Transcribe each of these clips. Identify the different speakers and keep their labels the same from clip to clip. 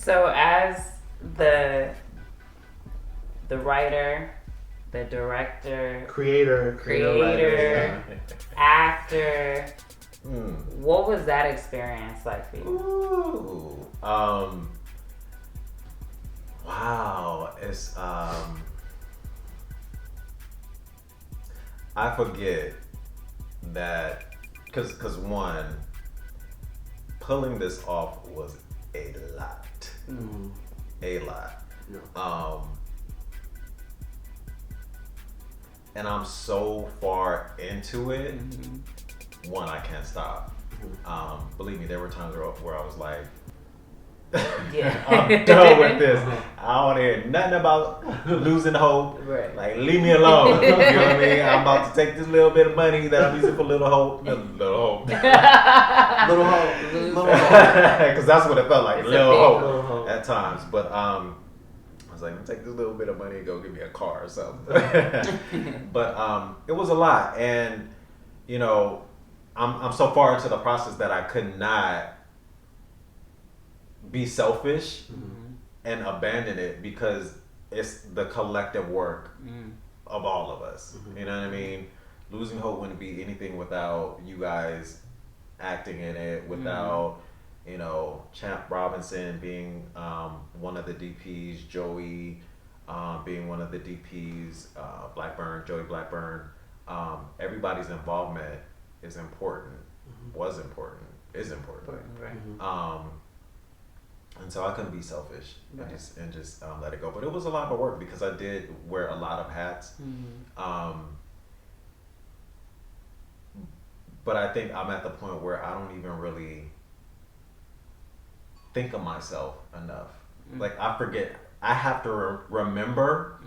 Speaker 1: So as the writer, the director,
Speaker 2: creator,
Speaker 1: actor, what was that experience like for you?
Speaker 3: Ooh, wow, it's I forget that because one, pulling this off was a lot. A lot.
Speaker 2: Yeah.
Speaker 3: And I'm so far into it. One, I can't stop. Believe me, there were times where I was like, I'm done with this. I don't hear nothing about losing hope.
Speaker 1: Right.
Speaker 3: Like, leave me alone. You know what I mean? I'm about to take this little bit of money that I'm using for little hope. Little hope.
Speaker 2: Little hope.
Speaker 3: Because that's what it felt like.
Speaker 1: It's
Speaker 3: Little
Speaker 2: Little
Speaker 3: hope
Speaker 2: hope.
Speaker 3: at times. But I was like, I'm gonna take this little bit of money and go get me a car or something. But it was a lot. And, you know, I'm so far into the process that I could not be selfish and abandon it because it's the collective work of all of us. You know what I mean? Losing Hope wouldn't be anything without you guys acting in it, without you know, Champ Robinson being one of the DPs, Joey being one of the DPs, Joey Blackburn. Everybody's involvement is important, was important, is important.
Speaker 1: Right.
Speaker 3: And so I couldn't be selfish and just let it go. But it was a lot of work because I did wear a lot of hats. But I think I'm at the point where I don't even really think of myself enough. Like, I forget. I have to remember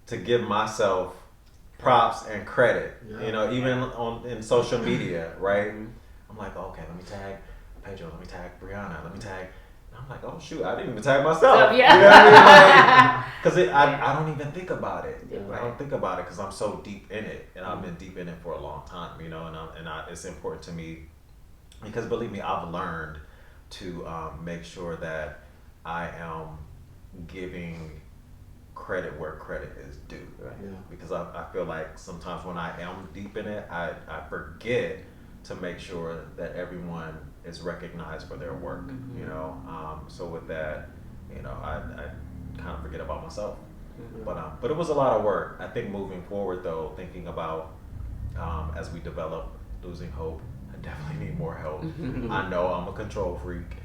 Speaker 3: to give myself props and credit.
Speaker 2: Yeah.
Speaker 3: You know, even in social media, right? I'm like, okay, let me tag Pedro, let me tag Brianna, let me tag. And I'm like, oh shoot, I didn't even tag myself.
Speaker 1: Yeah.
Speaker 3: You know what I mean? Because I don't even think about it.
Speaker 1: Yeah,
Speaker 3: I don't think about it because I'm so deep in it, and I've been deep in it for a long time. You know, and it's important to me because believe me, I've learned to make sure that I am giving credit where credit is due.
Speaker 1: Right.
Speaker 2: Yeah.
Speaker 3: Because I feel like sometimes when I am deep in it, I forget to make sure that everyone is recognized for their work. You know, so with that, you know, I kind of forget about myself. But it was a lot of work. I think moving forward though, thinking about as we develop Losing Hope, I definitely need more help. I know I'm a control freak,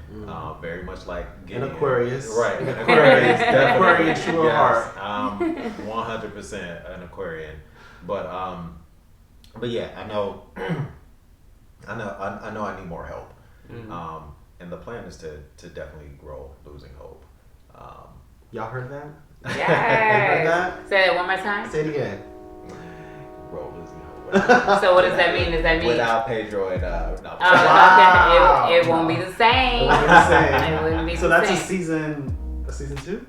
Speaker 3: very much like Gideon.
Speaker 2: An Aquarius.
Speaker 3: Right, an Aquarius, definitely.
Speaker 2: Aquarian, true heart.
Speaker 3: 100% an Aquarian. But yeah, I know I need more help. And the plan is to definitely grow Losing Hope.
Speaker 2: Y'all heard that?
Speaker 1: Yes.
Speaker 2: Heard that?
Speaker 1: Say it one more time.
Speaker 2: Say it again.
Speaker 3: Grow Losing Hope.
Speaker 1: So what does that mean? Does that mean
Speaker 3: Without Pedro and no.
Speaker 1: okay. It won't be the same. It wouldn't be
Speaker 2: So
Speaker 1: the
Speaker 2: that's a
Speaker 1: same.
Speaker 2: season 2?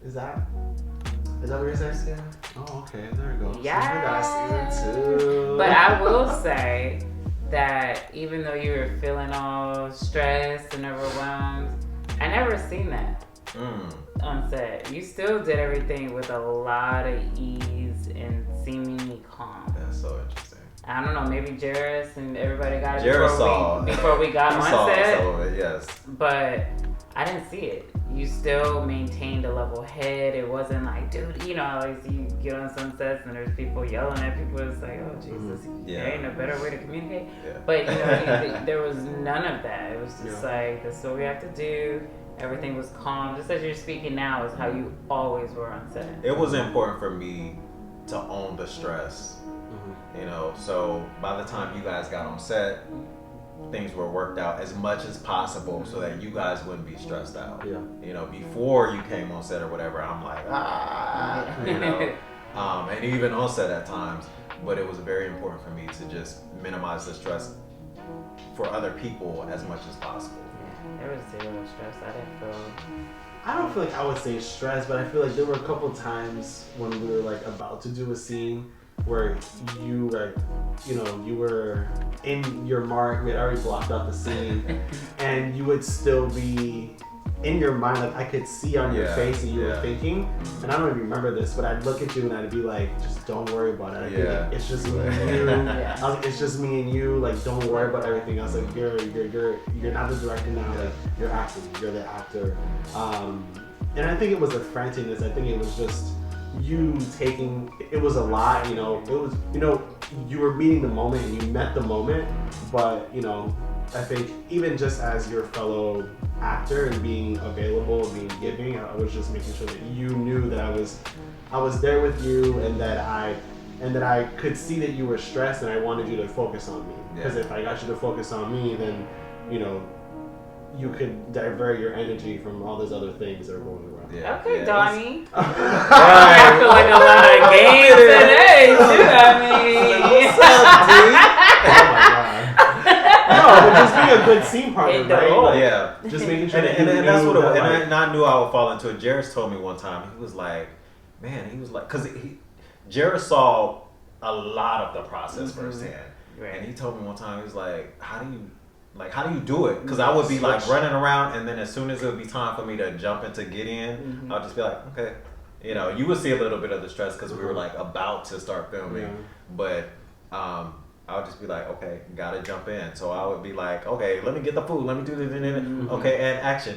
Speaker 2: Is that what you're saying? Oh, okay. There we go.
Speaker 1: Yes.
Speaker 2: So we got season 2.
Speaker 1: But I will say that even though you were feeling all stressed and overwhelmed, I never seen that on set. You still did everything with a lot of ease and seemingly calm.
Speaker 3: That's so interesting.
Speaker 1: I don't know, maybe Jairus and everybody got it
Speaker 3: Jairus
Speaker 1: before we got on set.
Speaker 3: Some of it, yes.
Speaker 1: But I didn't see it. You still maintained a level head. It wasn't like, dude, you know, like you get on some sets and there's people yelling at people. It's like, oh Jesus, there ain't a better way to communicate.
Speaker 3: Yeah.
Speaker 1: But you know, there was none of that. It was just like, this is what we have to do. Everything was calm. Just as you're speaking now is how you always were on set.
Speaker 3: It was important for me to own the stress. You know, so by the time you guys got on set, things were worked out as much as possible so that you guys wouldn't be stressed out.
Speaker 2: Yeah.
Speaker 3: You know, before you came on set or whatever, I'm like, you know, and even on set at times. But it was very important for me to just minimize the stress for other people as much as possible.
Speaker 1: Yeah, there was zero stress. I didn't feel.
Speaker 2: I don't feel like I would say stress, but I feel like there were a couple times when we were like about to do a scene where you like, you know, you were in your mark, we had already blocked out the scene, and you would still be in your mind, like I could see on your face that you were thinking, and I don't even remember this, but I'd look at you and I'd be like, just don't worry about it. I'd be like, it's just me and you. I was like, it's just me and you. Like, don't worry about everything else. Like, you're not the director now. Like, you're acting. You're the actor. And I think it was a franticness. I think it was just you taking. It was a lot. You know, it was. You know, you were meeting the moment and you met the moment, but you know. I think even just as your fellow actor and being available and being giving, I was just making sure that you knew that I was there with you and that I could see that you were stressed and I wanted you to focus on me. Because if I got you to focus on me, then you know you could divert your energy from all those other things that are going around.
Speaker 1: Okay, Donnie. I feel like a lot of games today, too. I mean,
Speaker 2: what's up, dude? Oh my god. No, but just being a good scene partner, right? Like, just making sure
Speaker 3: and that's what it was. And I knew I would fall into it. Jairus told me one time, he was like, because Jairus saw a lot of the process firsthand. Right. And he told me one time, he was like, how do you do it? Because I would be like running around, and then as soon as it would be time for me to jump into Gideon, I'll just be like, okay. You know, you would see a little bit of the stress because we were like about to start filming, but I would just be like, okay, gotta jump in. So I would be like, okay, let me get the food, let me do this, okay, and action.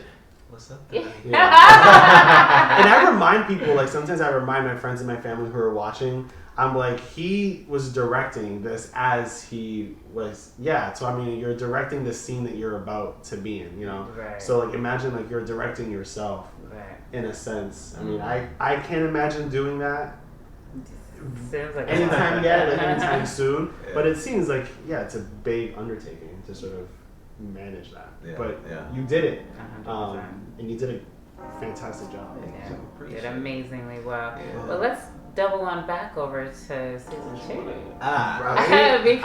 Speaker 3: What's up? And
Speaker 2: I remind people, like sometimes I remind my friends and my family who are watching, I'm like, he was directing this as he was, so I mean, you're directing the scene that you're about to be in, you know? Right. So like, imagine like you're directing yourself, in a sense. I mean, I can't imagine doing that.
Speaker 1: Seems like
Speaker 2: anytime soon. But it seems like it's a big undertaking to sort of manage that. But you did it, and you did a fantastic job.
Speaker 1: So you did amazingly well. But let's double on back over to season 2. Because we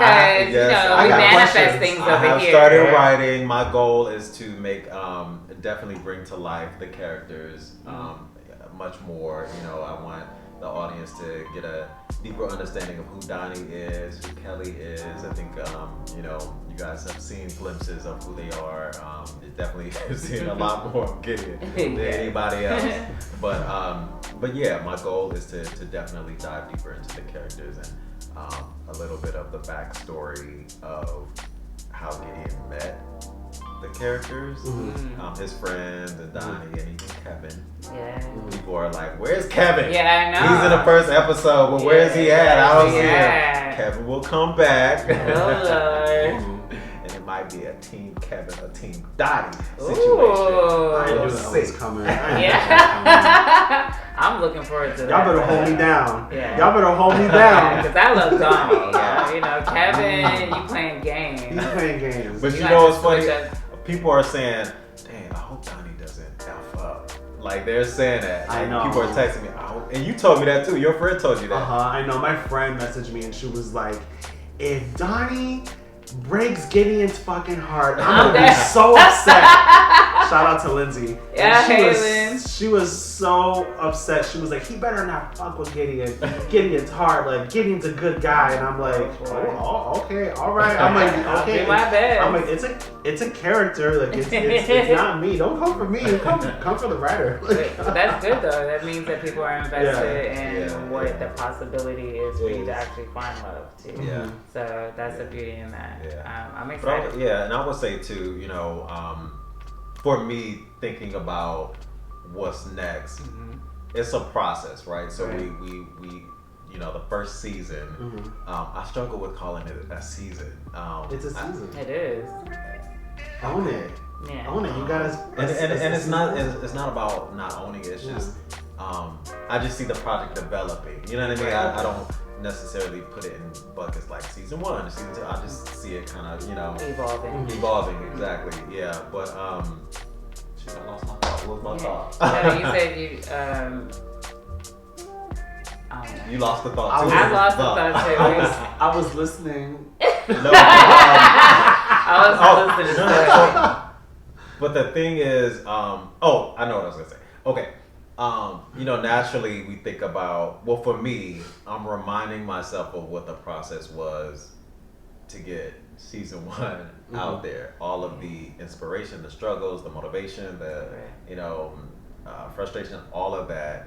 Speaker 1: manifest things over here.
Speaker 3: I have started writing. My goal is to make definitely bring to life the characters much more. You know, I want the audience to get a deeper understanding of who Donnie is, who Kelly is. I think you guys have seen glimpses of who they are. You definitely have seen a lot more of Gideon than anybody else. But yeah, my goal is to definitely dive deeper into the characters and a little bit of the backstory of how Gideon met the characters, his friends and Donnie and even Kevin. People are like, where's Kevin?
Speaker 1: I know.
Speaker 3: He's in the first episode, but where's he at? I don't see him. Kevin will come back.
Speaker 1: Oh Lord.
Speaker 3: And it might be a Team Kevin or Team Donnie situation.
Speaker 2: I knew that was coming.
Speaker 1: I'm looking forward to that.
Speaker 2: Y'all better hold me down. Y'all better hold me down.
Speaker 1: Because I love Donnie. You know, Kevin, you playing games.
Speaker 2: He's playing games.
Speaker 3: But you know what's funny? People are saying, dang, I hope Donnie doesn't F up. Like, they're saying that.
Speaker 2: I know.
Speaker 3: People are texting me. And you told me that too. Your friend told you that.
Speaker 2: I know. My friend messaged me and she was like, if Donnie breaks Gideon's fucking heart, I'm gonna be so upset. Shout out to Lindsay. She was so upset. She was like, he better not fuck with Gideon. Gideon's heart. Like, Gideon's a good guy. And I'm like, okay, all right. I'm like, okay.
Speaker 1: Do my best.
Speaker 2: I'm like, it's a character. Like, it's not me. Don't come for me. Come for the writer. Like,
Speaker 1: that's good though. That means that people are invested in what the possibility is for you to actually find love too. So that's the beauty in that. I'm excited.
Speaker 3: And I would say too, you know, for me thinking about what's next, it's a process, right? So we you know, the first season, I struggle with calling it a season.
Speaker 2: It's a season.
Speaker 1: It is.
Speaker 2: Own it. Own it. You guys.
Speaker 3: And it's not about not owning it. It's just I just see the project developing. You know what I mean? I don't necessarily put it in buckets like season 1 or season 2. I just see it kind of, you know, evolving exactly. Yeah, but I lost my thought. What was my thought?
Speaker 1: No, you said you
Speaker 3: you lost the thought too.
Speaker 1: I lost the thought too.
Speaker 2: I was listening.
Speaker 3: No,
Speaker 1: I was listening.
Speaker 3: But the thing is, I know what I was gonna say. Okay. You know, naturally we think about, well, for me, I'm reminding myself of what the process was to get season 1 out there. All of the inspiration, the struggles, the motivation, the frustration, all of that.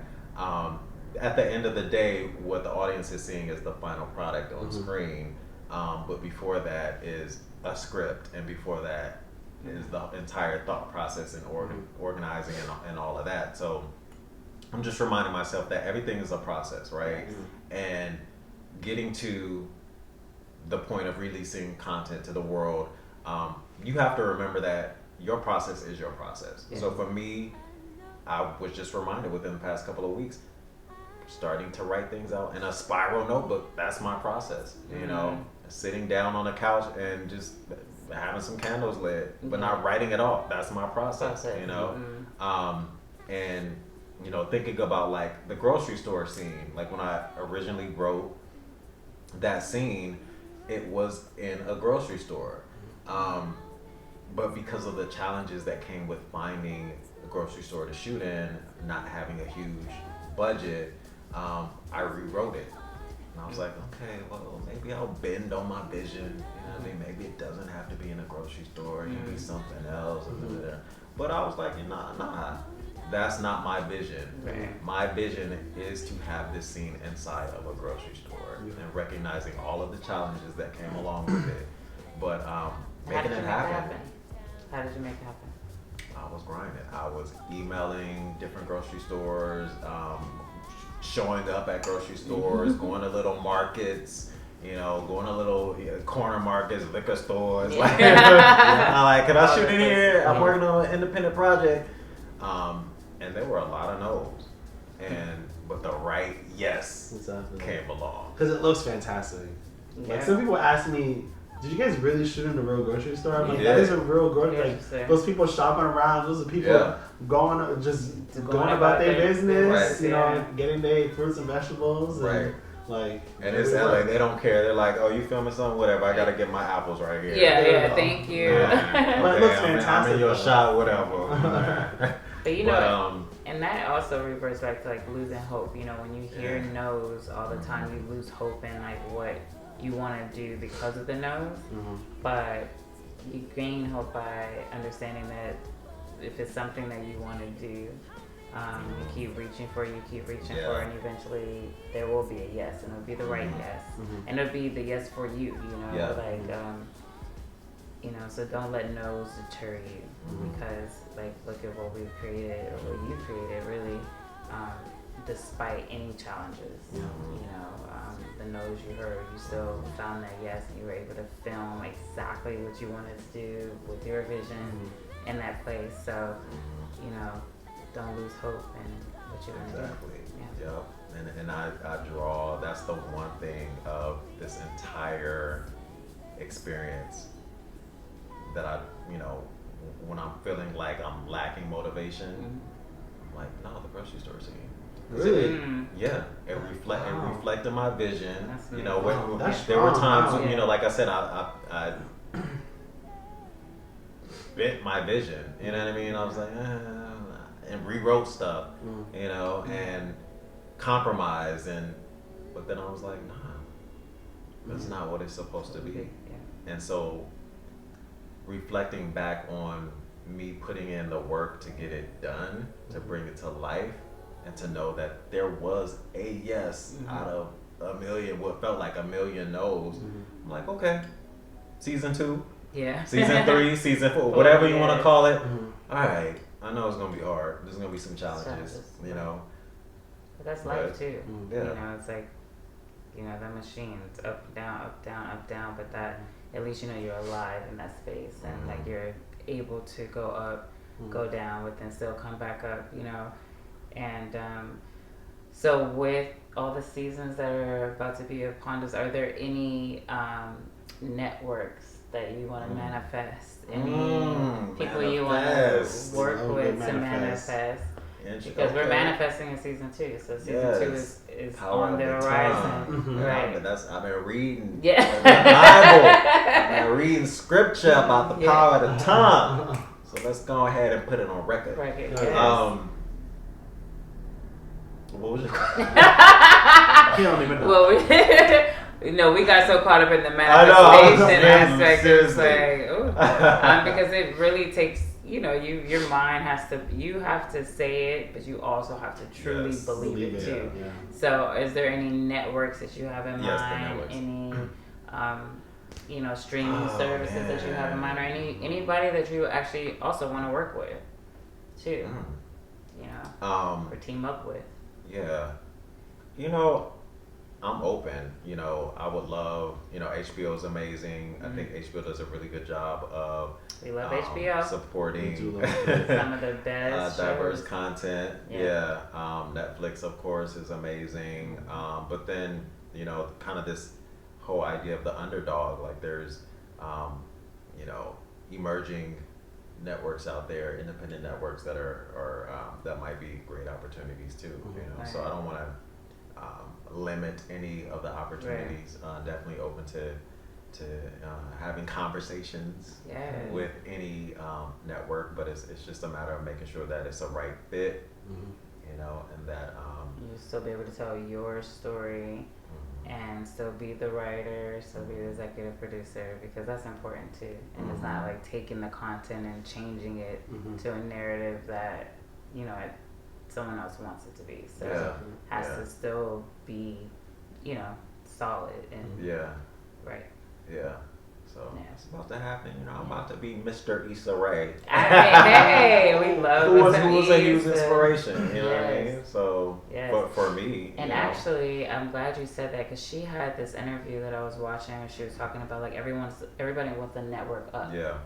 Speaker 3: At the end of the day, what the audience is seeing is the final product on screen. But before that is a script, and before that is the entire thought process and organizing and all of that. So I'm just reminding myself that everything is a process, right? And getting to the point of releasing content to the world, you have to remember that your process is your process. So for me, I was just reminded within the past couple of weeks, starting to write things out in a spiral notebook. That's my process. You know, sitting down on the couch and just having some candles lit, but not writing it all. That's my process. You know, and you know, thinking about like the grocery store scene. Like when I originally wrote that scene, it was in a grocery store. But because of the challenges that came with finding a grocery store to shoot in, not having a huge budget, I rewrote it. And I was like, okay, well, maybe I'll bend on my vision. You know what I mean? Maybe it doesn't have to be in a grocery store. It can be something else. But I was like, nah. That's not my vision. Right. My vision is to have this scene inside of a grocery store and recognizing all of the challenges that came along with it. But making it happen.
Speaker 1: How did you make it happen?
Speaker 3: I was grinding. I was emailing different grocery stores, showing up at grocery stores, going to little markets, you know, going to little corner markets, liquor stores. Like, I'm like, can I shoot in here? I'm working on an independent project. And there were a lot of no's, but the right yes came along.
Speaker 2: Because it looks fantastic. Like some people ask me, did you guys really shoot in a real grocery store? I'm like, that is a real grocery. Like those people shopping around, those are people going about their business, you know, getting their fruits and vegetables. And,
Speaker 3: and it's LA, they don't care. They're like, oh, you filming something? Whatever. I gotta get my apples right here.
Speaker 1: Thank you.
Speaker 2: But it looks fantastic.
Speaker 3: I'm in your shot, whatever.
Speaker 1: But you know, and that also reverts back to like losing hope. You know, when you hear no's all the time, you lose hope in like what you want to do because of the no's. But you gain hope by understanding that if it's something that you want to do, you keep reaching for it, and eventually there will be a yes, and it'll be the right yes, and it'll be the yes for you. You know, you know, so don't let no's deter you, because like look at what we've created, or what you created, really, despite any challenges. You know, the no's you heard, you still found that yes, and you were able to film exactly what you wanted to do with your vision in that place. So, you know, don't lose hope in what you're going to do.
Speaker 3: Yep. And I draw, that's the one thing of this entire experience that I, you know, when I'm feeling like I'm lacking motivation, I'm like, no, the grocery store scene.
Speaker 2: Really?
Speaker 3: Yeah. It reflected my vision. You know, there were times, you know, like I said, I bent my vision. You know what I mean? I was like, and rewrote stuff, you know, and compromised, but then I was like, nah, that's not what it's supposed to be. And so reflecting back on me putting in the work to get it done, to bring it to life, and to know that there was a yes out of a million, what felt like a million no's. I'm like, okay, season 2, season 3, season 4, whatever you want to call it. All right, I know it's gonna be hard. There's gonna be some challenges, you know.
Speaker 1: But that's life too. You know, it's like, you know, that machine, it's up, down, up, down, up, down. But that, at least you know you're alive in that space, and like you're able to go up, go down, but then still come back up. You know, and so with all the seasons that are about to be upon us, are there any networks that you want to manifest? Any people you want to work with to manifest? Because we're manifesting in season 2, so season 2 is on the horizon.
Speaker 3: Right. But I've been reading the Bible. I've been reading scripture about the power of the tongue. So let's go ahead and put it on record. What was your question?
Speaker 2: He don't even know.
Speaker 1: we got so caught up in the manifestation aspect. It's like, ooh. Because it really takes, your mind you have to say it, but you also have to truly believe it too. Yeah. So, is there any networks that you have in mind? Any, streaming services that you have in mind, or anybody that you actually also want to work with, too? Or team up with?
Speaker 3: Yeah. I'm open. I would love, HBO is amazing. I think HBO does a really good job of
Speaker 1: we love HBO.
Speaker 3: Supporting
Speaker 1: some of the best
Speaker 3: diverse content. Yeah. Netflix, of course, is amazing. But then, kind of this whole idea of the underdog. Like there's, emerging networks out there, independent networks that are that might be great opportunities too. Right. So I don't want to limit any of the opportunities. Right. Definitely open to having conversations with any network, but it's just a matter of making sure that it's a right fit, and that
Speaker 1: you still be able to tell your story and still be the writer, still be the executive producer, because that's important too. And it's not like taking the content and changing it to a narrative that someone else wants it to be. So it has to still be, solid and right.
Speaker 3: Yeah. So it's about to happen. I'm about to be Mr. Issa Rae.
Speaker 1: Hey, we love
Speaker 3: who was a huge inspiration. You know what I mean? So, but for me,
Speaker 1: and actually, I'm glad you said that, because she had this interview that I was watching, and she was talking about like everybody wants to network up. Yeah.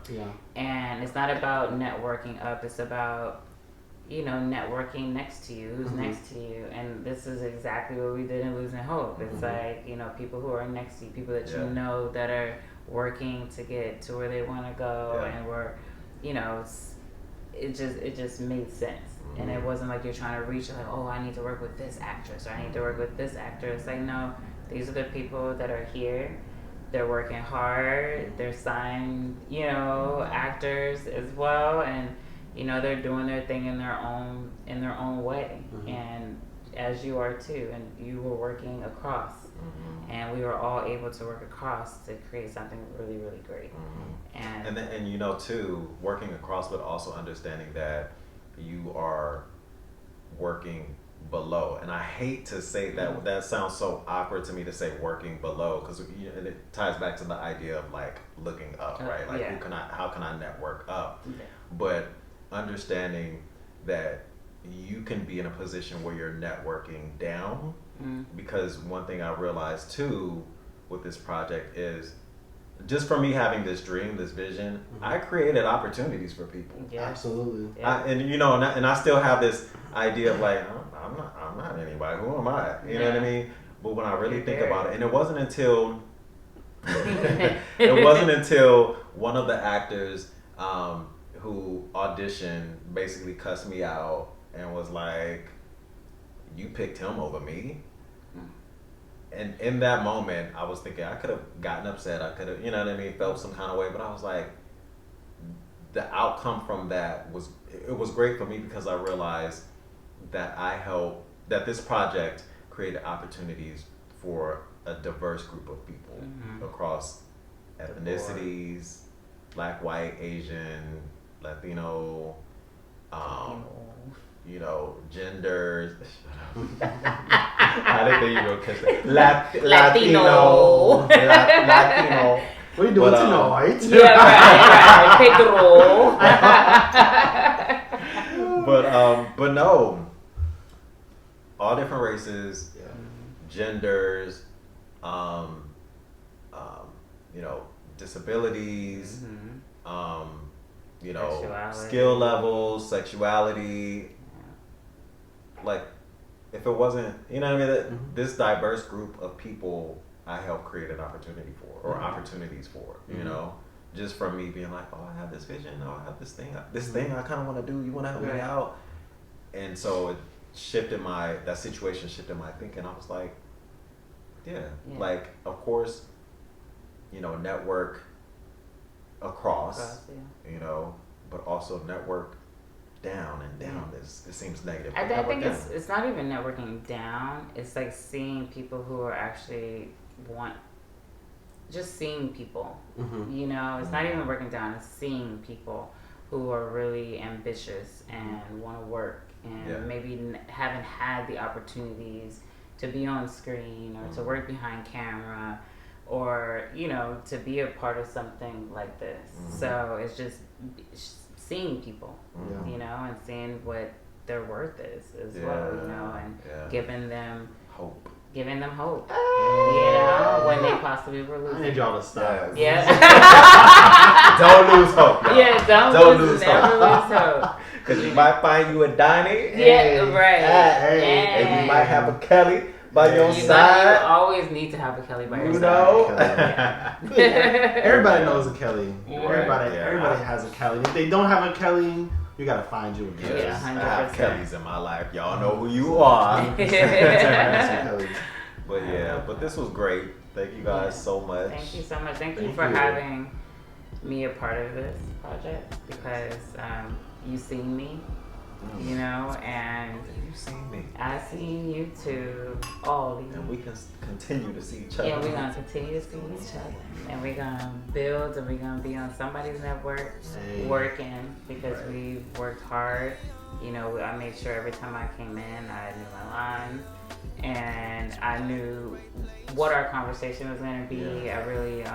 Speaker 1: And it's not about networking up. It's about networking next to you, who's next to you. And this is exactly what we did in Losing Hope. It's like, people who are next to you, people that that are working to get to where they want to go, and we're, it just made sense. And it wasn't like you're trying to reach like, oh, I need to work with this actress, or I need to work with this actor. It's like, no, these are the people that are here. They're working hard. They're signed, actors as well, and they're doing their thing in their own way, and as you are too, and you were working across, and we were all able to work across to create something really, really great. And
Speaker 3: too, working across, but also understanding that you are working below. And I hate to say that, that sounds so awkward to me to say working below, because it ties back to the idea of like looking up, right? Like how can I network up? But understanding that you can be in a position where you're networking down, because one thing I realized too with this project is, just for me having this dream, this vision, I created opportunities for people.
Speaker 2: Absolutely.
Speaker 3: And I still have this idea of like, I'm not anybody. Who am I? You know what I mean? But when I really think about it, and it wasn't until one of the actors who auditioned basically cussed me out and was like, you picked him over me. And in that moment, I was thinking I could have gotten upset. I could have, felt some kind of way. But I was like, the outcome from that was great for me, because I realized that that this project created opportunities for a diverse group of people across ethnicities, Black, white, Asian, Latino, genders. I didn't think you were gonna catch that. Latino. Latino.
Speaker 2: What are you doing tonight?
Speaker 1: Yeah, right.
Speaker 3: But no, all different races, genders, disabilities, skill levels, sexuality. Like, if it wasn't, this diverse group of people I helped create an opportunity for, or opportunities for, just from me being like, oh, I have this vision, oh, I have this thing I kind of want to do, you want to help me out? And so it that situation shifted my thinking. I was like, like, of course, network across, but also network down, and down it seems negative.
Speaker 1: I think it's not even networking down. It's like seeing people who are actually want just seeing people.
Speaker 2: Mm-hmm.
Speaker 1: You know, it's not even working down, it's seeing people who are really ambitious and want to work and maybe haven't had the opportunities to be on screen or to work behind camera or, you know, to be a part of something like this. So it's just seeing people, you know, and seeing what their worth is as well, you know, and giving them hope. Giving them hope, you know, when they possibly were losing.
Speaker 2: I need y'all to stop.
Speaker 1: Yeah.
Speaker 3: Don't lose hope. Y'all.
Speaker 1: Yeah, don't lose hope. Never lose hope.
Speaker 3: Because you might find you a Donnie.
Speaker 1: Yeah, right.
Speaker 3: And you might have a Kelly by your side.
Speaker 1: You always need to have a Kelly by your
Speaker 3: side.
Speaker 2: Everybody knows a Kelly.
Speaker 3: Right.
Speaker 2: Everybody has a Kelly. If they don't have a Kelly, you gotta find you a Kelly.
Speaker 3: Yes, I have Kellys in my life. Y'all know who you are. But this was great. Thank you guys so much.
Speaker 1: Thank you so much. Thank you for having me a part of this project because you seen me, you know, and
Speaker 3: you seen me.
Speaker 1: I seen you too. All these.
Speaker 3: And we can continue to see each other.
Speaker 1: Yeah, we're gonna continue to see each other, and we're gonna build, and we're gonna be on somebody's network, working because we've worked hard. You know, I made sure every time I came in, I knew my lines, and I knew what our conversation was gonna be. I really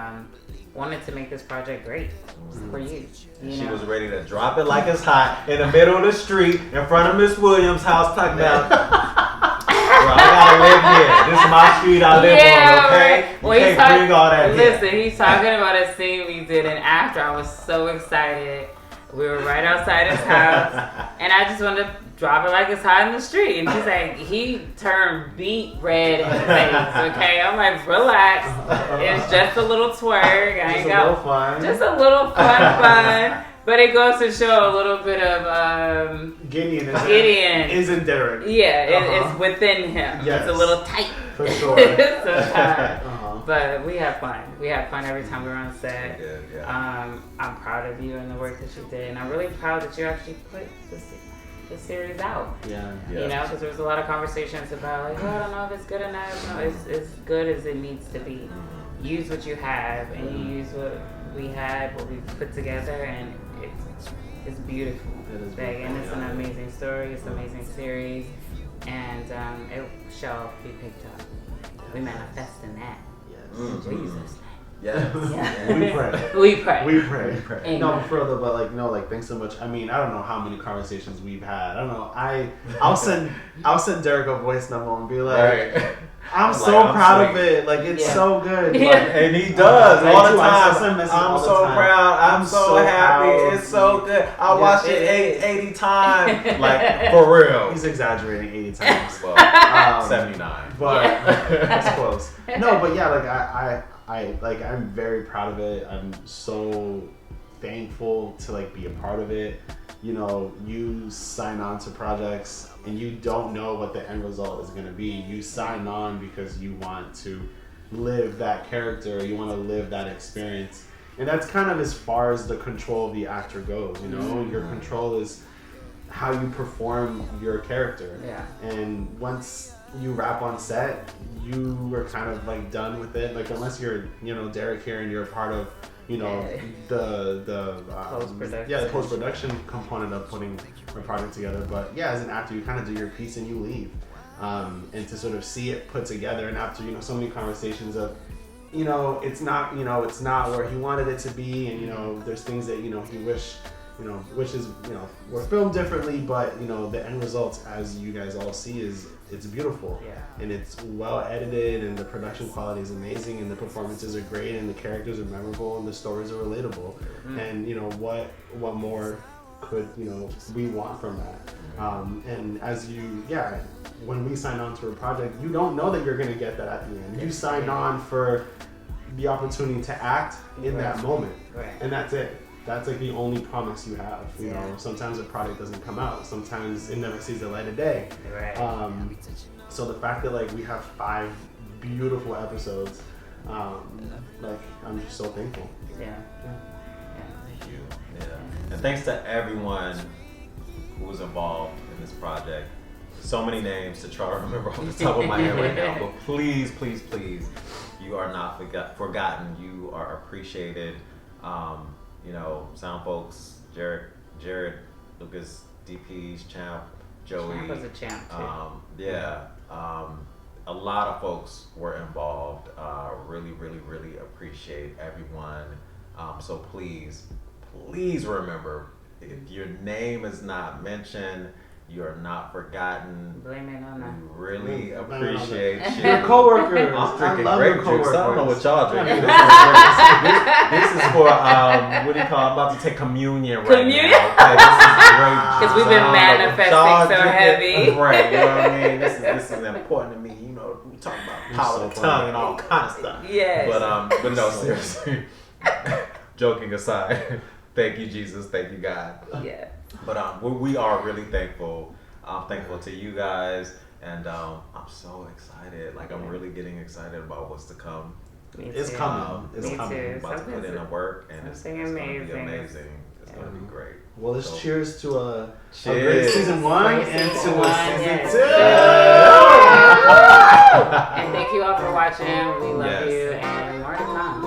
Speaker 1: wanted to make this project great for you.
Speaker 3: She was ready to drop it like it's hot in the middle of the street in front of Miss Williams' house, talking about, bro, I gotta live here. This is my street I live on, okay?
Speaker 1: Right. Well,
Speaker 3: you can't bring all that
Speaker 1: Listen,
Speaker 3: here.
Speaker 1: he's talking about a scene we did, and after I was so excited. We were right outside his house, and I just wanted to drop it like it's hot in the street. And he's like, he turned beet red in his face, okay? I'm like, relax. It's just a little twerk. I ain't got
Speaker 2: little fun.
Speaker 1: Just a little fun. But it goes to show a little bit of
Speaker 2: Gideon isn't Derek.
Speaker 1: Yeah, it's within him.
Speaker 2: Yes.
Speaker 1: It's a little tight.
Speaker 2: For sure.
Speaker 1: But we have fun. We have fun every time we're on set.
Speaker 3: Yeah.
Speaker 1: I'm proud of you and the work that you did, and I'm really proud that you actually put the series out.
Speaker 2: Yeah.
Speaker 1: You know, because there was a lot of conversations about like, oh, I don't know if it's good enough. No, it's as good as it needs to be. Use what you have, and you use what we had, what we put together, and it's beautiful.
Speaker 2: It is
Speaker 1: beautiful. And it's an amazing story. It's an amazing series, and it shall be picked up. We manifest in that.
Speaker 2: Yes.
Speaker 1: Jesus.
Speaker 3: Yes.
Speaker 2: We pray.
Speaker 1: We pray.
Speaker 2: Amen. No, further, but like, thanks so much. I mean, I don't know how many conversations we've had. I don't know. I'll send Derek a voice memo and be like, I'm so proud of it. Like, it's so good. Like,
Speaker 3: and he does all the time.
Speaker 2: I'm
Speaker 3: so proud. I'm so happy. It's so good. I watched it 80 times. Like, for real.
Speaker 2: He's exaggerating 80 times.
Speaker 3: Well, 79.
Speaker 2: But that's close. No, but yeah, like I'm very proud of it. I'm so thankful to like be a part of it. You know, you sign on to projects and you don't know what the end result is going to be. You sign on because you want to live that character. You want to live that experience. And that's kind of as far as the control of the actor goes. You know, your control is how you perform your character.
Speaker 1: Yeah.
Speaker 2: And once you wrap on set, you were kind of like done with it. Like, unless you're, you know, Derek here and you're part of, you know, the
Speaker 1: post-production.
Speaker 2: Yeah, the post-production component of putting a project together. But yeah, as an actor, you kind of do your piece and you leave. And to sort of see it put together, and after, you know, so many conversations of, you know, it's not where he wanted it to be, and, you know, there's things that, you know, he wishes, you know, were filmed differently, but, you know, the end result, as you guys all see, it's beautiful.
Speaker 1: Yeah.
Speaker 2: And it's well edited, and the production quality is amazing, and the performances are great, and the characters are memorable, and the stories are relatable. And, you know, what more could, you know, we want from that? And as when we sign on to a project, you don't know that you're going to get that at the end. You sign on for the opportunity to act in that moment.
Speaker 1: Right.
Speaker 2: And that's it. That's like the only promise you have. You know, sometimes a product doesn't come out. Sometimes it never sees the light of day.
Speaker 1: Right.
Speaker 2: So the fact that like we have 5 beautiful episodes, like I'm just so thankful.
Speaker 1: Yeah.
Speaker 3: Thank you. Yeah. And thanks to everyone who was involved in this project. So many names to try to remember off the top of my head right now. But please, please, please, You are not forgotten. You are appreciated. You know, sound folks, Jared, Lucas, DP's Champ, Joey.
Speaker 1: Champ was a champ too.
Speaker 3: A lot of folks were involved. Really, really, really appreciate everyone. So please remember, if your name is not mentioned, you are not forgotten.
Speaker 1: Blame it on them.
Speaker 3: We really appreciate you.
Speaker 2: Your coworkers.
Speaker 3: I'm drinking
Speaker 2: I love
Speaker 3: grape
Speaker 2: your
Speaker 3: juice. I don't know what
Speaker 2: coworkers.
Speaker 3: y'all drinking. This is for what do you call? I'm about to take communion right now. Okay, this is grape juice.
Speaker 1: Because we've been manifesting so heavy.
Speaker 3: Right, you know what I mean? This is important to me. You know, we talk about power of the tongue and all kind of stuff.
Speaker 1: Yes.
Speaker 3: But no, seriously. Joking aside, thank you, Jesus. Thank you, God.
Speaker 1: Yeah.
Speaker 3: But we are really thankful. I'm thankful to you guys, and I'm so excited. Like, I'm really getting excited about what's to come.
Speaker 2: It's coming. It's coming.
Speaker 1: Too.
Speaker 3: About to put in the work, and it's going to be amazing. It's going to be great.
Speaker 2: Well, let's cheers to a
Speaker 3: cheers.
Speaker 2: Great season 1 and to a season 2.
Speaker 1: And thank you all for watching. We love you, and more to come.